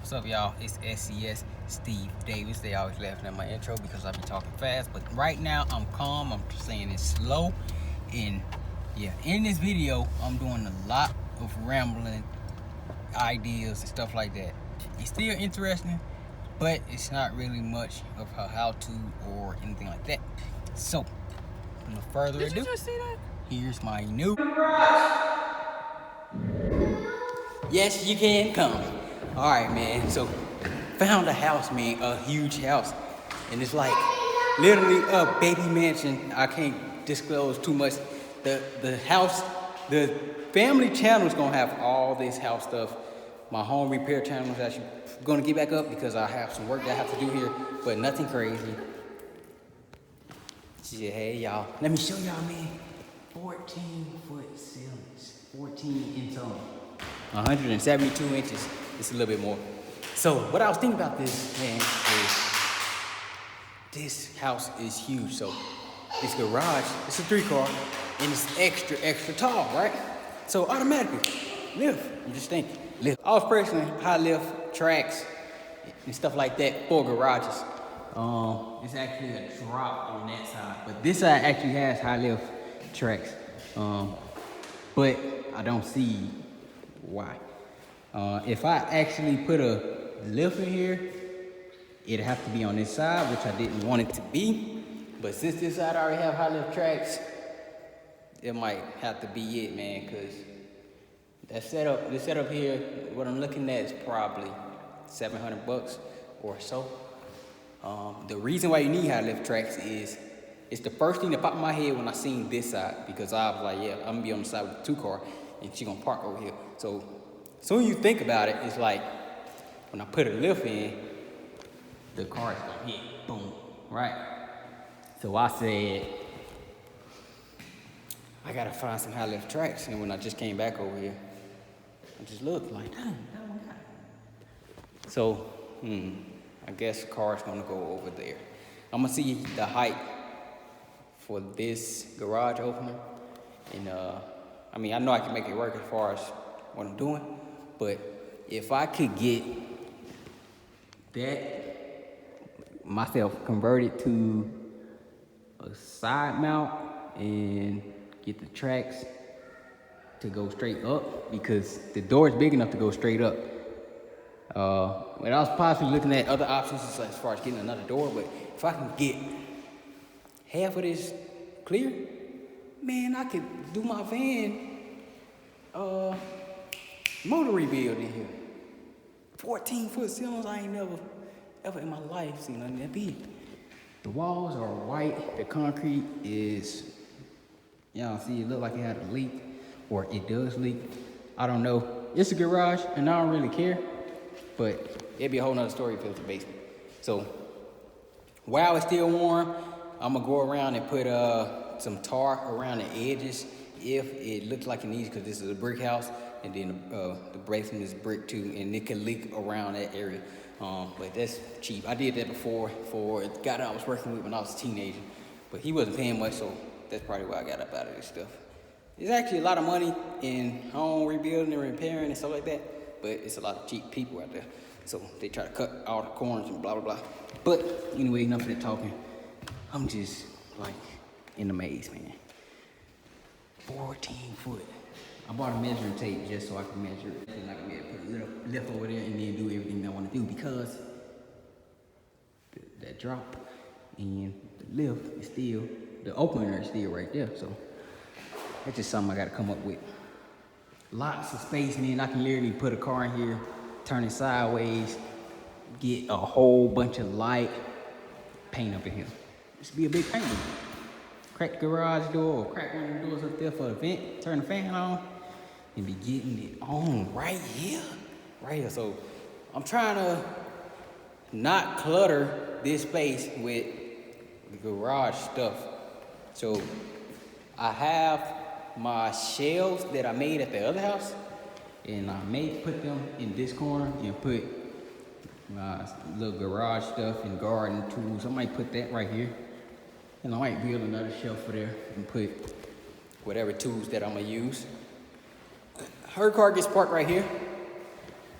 What's up, y'all? It's SCS Steve Davis. They always laughing at my intro because I be talking fast, but right now I'm calm. I'm just saying it slow. And yeah, in this video, I'm doing a lot of rambling ideas and stuff like that. It's still interesting, but it's not really much of a how-to or anything like that. So, no further ado, Did you just see that? Here's my new garage. Yes, you can come. All right, man. So, found a house, man, a huge house, and it's like literally a baby mansion. I can't disclose too much. The house, the family channel is gonna have all this house stuff. My home repair channel is actually gonna get back up because I have some work that I have to do here, but nothing crazy. Yeah, hey y'all, let me show y'all, man. 14-foot ceilings, 14 in total. 172 inches. It's a little bit more. So what I was thinking about this, man, is this house is huge. So this garage, it's a 3-car, and it's extra tall, right? So automatically, lift. You just think, lift. I was pressing high lift tracks and stuff like that for garages. It's actually a drop on that side, but this side actually has high lift tracks. But I don't see why. If I actually put a lift in here, it'd have to be on this side, which I didn't want it to be. But since this side already have high lift tracks, it might have to be it, man, because this setup here, what I'm looking at is probably $700 or so. The reason why you need high lift tracks is it's the first thing that popped in my head when I seen this side, because I was like, yeah, I'm gonna be on the side with the 2-car and she gonna park over here. So soon you think about it, it's like when I put a lift in, the car is gonna hit, boom, right? So I said, I gotta find some high lift tracks. And when I just came back over here, I just looked like, dang, that one got it. So, I guess the car's gonna go over there. I'm gonna see the height for this garage opener. And I mean, I know I can make it work as far as what I'm doing, but if I could get that myself converted to a side mount and get the tracks to go straight up, because the door is big enough to go straight up. But I was possibly looking at other options as far as getting another door, but if I can get half of this clear, man, I could do my van motor rebuild in here. 14-foot ceilings, I ain't never ever in my life seen nothing that big. The walls are white, the concrete is, y'all see, it look like it had a leak, or it does leak. I don't know. It's a garage, and I don't really care, but it'd be a whole nother story if it was a basement. So while it's still warm, I'm gonna go around and put some tar around the edges if it looks like it needs, because this is a brick house, and then the basement is brick too, and it can leak around that area. But that's cheap. I did that before for the guy that I was working with when I was a teenager, but he wasn't paying much, so that's probably why I got up out of this stuff. There's actually a lot of money in home rebuilding and repairing and stuff like that, but it's a lot of cheap people out there, so they try to cut all the corners and blah blah blah. But anyway, enough of that talking. I'm just like in the maze, man. 14 foot. I bought a measuring tape just so I can measure it, and I can put a little lift over there and then do everything I want to do, because that drop and the lift is still, the opener is still right there. So that's just something I got to come up with. Lots of space, man. I can literally put a car in here, turn it sideways, get a whole bunch of light, paint up in here. This be a big paint. Crack the garage door, or crack one of the doors up there for the vent, turn the fan on, and be getting it on right here. So I'm trying to not clutter this space with the garage stuff. So I have my shelves that I made at the other house, and I may put them in this corner and put my little garage stuff and garden tools. I might put that right here, and I might build another shelf for there and put whatever tools that I'm gonna use. Her car gets parked right here,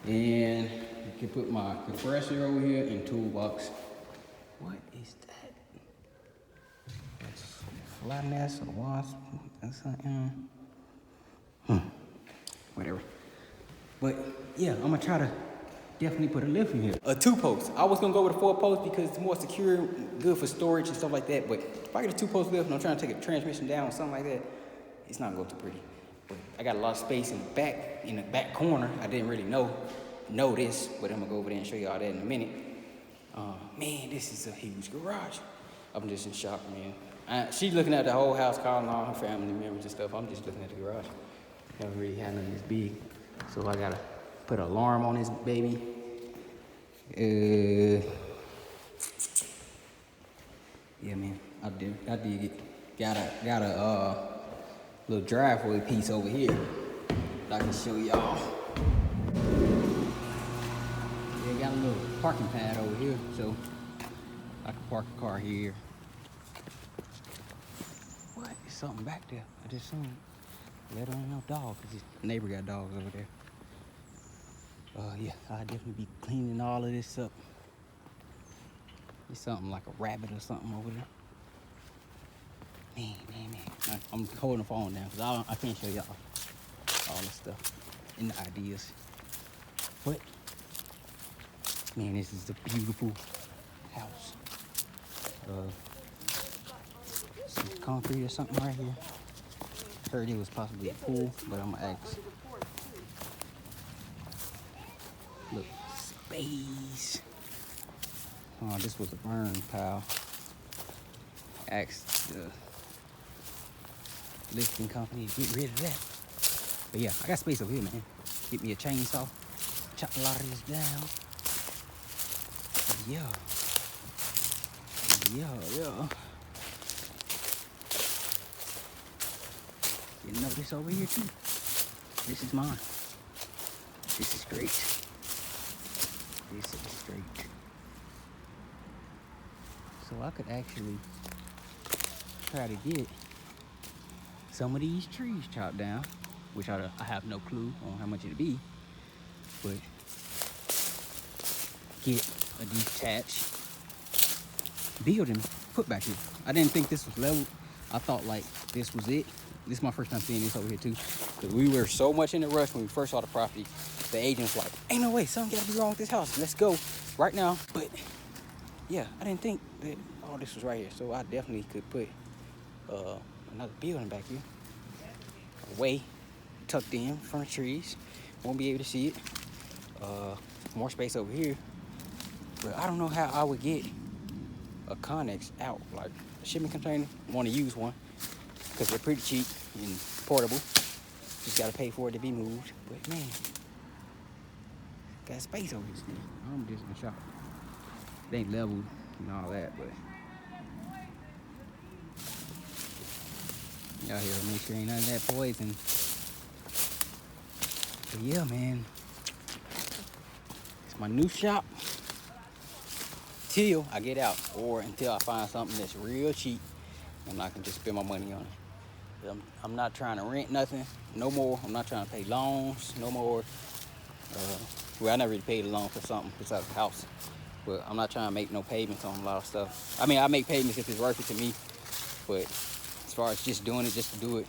and you can put my compressor over here and toolbox. What is that? That's a fly nest, a wasp, that's something. Whatever. But yeah, I'm gonna try to definitely put a lift in here. A 2-post. I was gonna go with a 4-post because it's more secure, good for storage and stuff like that. But if I get a 2-post lift and I'm trying to take a transmission down or something like that, it's not gonna go too pretty. But I got a lot of space in the back corner. I didn't really know this, but I'm gonna go over there and show y'all that in a minute. Man, this is a huge garage. I'm just in shock, man. She's looking at the whole house, calling all her family members and stuff. I'm just looking at the garage. Haven't really had nothing this big, so I gotta put an alarm on this baby. Yeah, man, I dig it. Got a little driveway piece over here that I can show y'all. Yeah, got a little parking pad over here, so I can park the car here. What? There's something back there. I just seen it. Let on no dog, because his neighbor got dogs over there. Yeah, I'll definitely be cleaning all of this up. It's something like a rabbit or something over there. Man. I'm holding the phone now because I can't show y'all all this stuff and the ideas. But, man, this is a beautiful house. Some concrete or something right here. Heard it was possibly a pool, but I'm gonna ask. Look, space. Oh, this was a burn pile. Asked the lifting company to get rid of that. But yeah, I got space over here, man. Get me a chainsaw, chop a lot of this down. Yeah. You know this over here too. This is mine. This is great. This is great. So I could actually try to get some of these trees chopped down, which I have no clue on how much it'd be, but get a detached building put back here. I didn't think this was leveled. I thought like this was it. This is my first time seeing this over here too, because we were so much in a rush when we first saw the property. The agent was like, ain't no way, something gotta be wrong with this house. Let's go right now. But yeah, I didn't think that all this was right here. So I definitely could put another building back here. Away, tucked in, front of trees. Won't be able to see it. More space over here. But I don't know how I would get a Connex out, like a shipping container. Want to use one because they're pretty cheap and portable. Just gotta pay for it to be moved. But man, got space over here. I'm just in shock. It ain't leveled and all that, but y'all here make sure ain't none of that poison. But yeah, man, it's my new shop till I get out, or until I find something that's real cheap and I can just spend my money on it. I'm not trying to rent nothing no more. I'm not trying to pay loans no more. Well, I never really paid a loan for something besides the house, but I'm not trying to make no payments on a lot of stuff. I mean, I make payments if it's worth it to me, but as far as just doing it just to do it,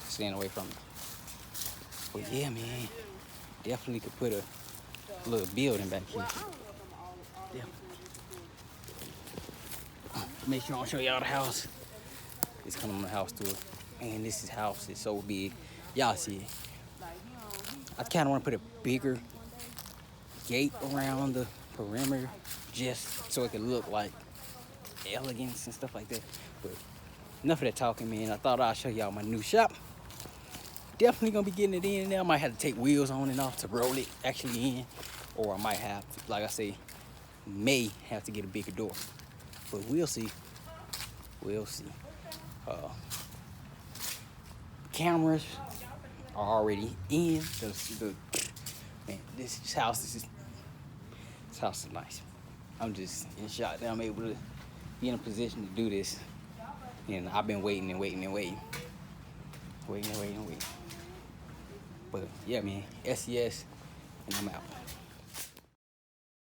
staying away from it. But yeah, man, definitely could put a little building back here. Yeah. Make sure I show y'all the house. It's coming on the house tour. Man, this house is so big. Y'all see it. I kind of want to put a bigger gate around the perimeter just so it could look like elegance and stuff like that. But enough of that talking, man. I thought I'd show y'all my new shop. Definitely gonna be getting it in there. I might have to take wheels on and off to roll it actually in, or I might have, like I say, may have to get a bigger door. But we'll see. We'll see. Cameras are already in. Man, this house is nice. I'm just in shock that I'm able to be in a position to do this. And I've been waiting. But yeah, man, SES, and I'm out.